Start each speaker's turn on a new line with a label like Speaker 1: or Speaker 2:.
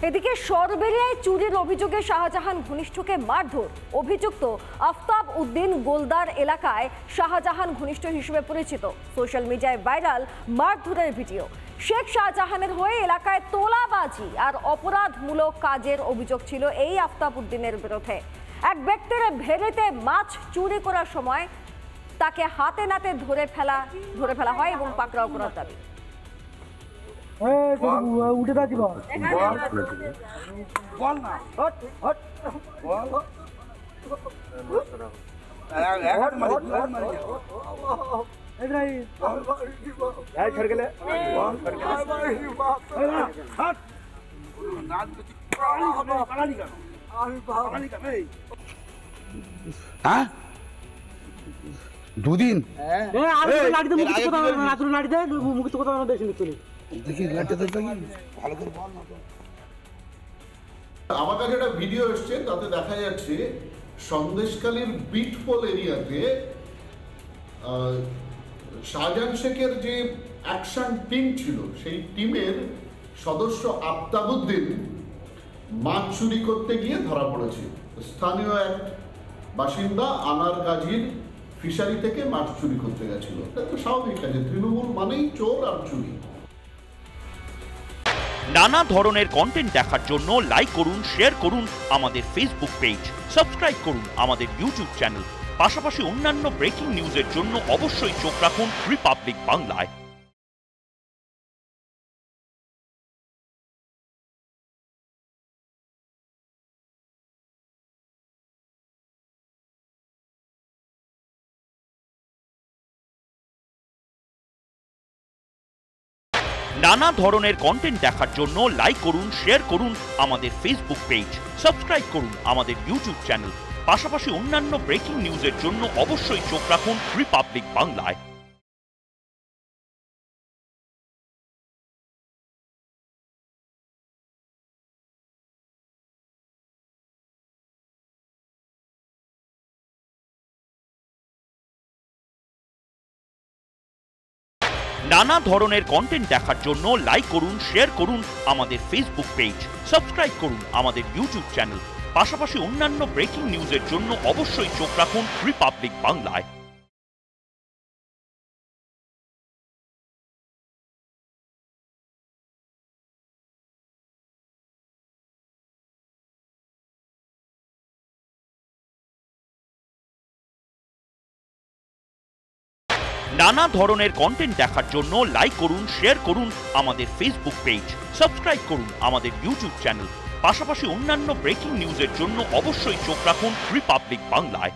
Speaker 1: এদিকে সরবেরিয়ায় চুরির অভিযোগে শাহজাহান ঘনিষ্ঠকে মারধর। অভিযুক্ত আফতাব উদ্দিন গোলদার এলাকায় শাহজাহান ঘনিষ্ঠ হিসেবে পরিচিত। সোশ্যাল মিডিয়ায় ভাইরাল মারধরের ভিডিও। শেখ শাহজাহানের হয়ে এলাকায় তোলাবাজি আর অপরাধমূলক কাজের অভিযোগ ছিল এই আফতাব উদ্দিনের বিরুদ্ধে। এক ব্যক্তির ভেড়িতে মাছ চুরি করার সময় তাকে হাতে নাতে ধরে ফেলা হয় এবং পাকড়াও করার দাবি।
Speaker 2: উঠে থাকি
Speaker 3: দুদিন
Speaker 4: আমার কাছে একটা ভিডিও এসছে, তাতে দেখা যাচ্ছে সন্দেশখালীর বিটপোল এরিয়াতে শাহজাহান শেখের যে অ্যাকশন টিম ছিল, সেই টিমের সদস্য আফতাবউদ্দিন মাছ চুরি করতে গিয়ে ধরা পড়েছে। স্থানীয় এক বাসিন্দা আনার গাজীর ফিশারি থেকে মাছ চুরি করতে গেছিল। এটা তো স্বাভাবিক আছে, তৃণমূল মানেই চোর আর চুরি।
Speaker 5: নানা ধরনের কন্টেন্ট দেখার জন্য লাইক করুন, শেয়ার করুন আমাদের ফেসবুক পেজ, সাবস্ক্রাইব করুন আমাদের ইউটিউব চ্যানেল। পাশাপাশি অন্যান্য ব্রেকিং নিউজের জন্য অবশ্যই চোখ রাখুন রিপাবলিক বাংলায়। নানা ধরনের কন্টেন্ট দেখার জন্য লাইক করুন, শেয়ার করুন আমাদের ফেসবুক পেজ, সাবস্ক্রাইব করুন আমাদের ইউটিউব চ্যানেল। পাশাপাশি অন্যান্য ব্রেকিং নিউজের জন্য অবশ্যই চোখ রাখুন রিপাবলিক বাংলায়। নানা ধরনের কন্টেন্ট দেখার জন্য লাইক করুন, শেয়ার করুন আমাদের ফেসবুক পেজ, সাবস্ক্রাইব করুন আমাদের ইউটিউব চ্যানেল। পাশাপাশি অন্যান্য ব্রেকিং নিউজের জন্য অবশ্যই চোখ রাখুন রিপাবলিক বাংলায়। নানা ধরনের কন্টেন্ট দেখার জন্য লাইক করুন, শেয়ার করুন আমাদের ফেসবুক পেজ, সাবস্ক্রাইব করুন আমাদের ইউটিউব চ্যানেল। পাশাপাশি অন্যান্য ব্রেকিং নিউজের জন্য অবশ্যই চোখ রাখুন রিপাবলিক বাংলায়।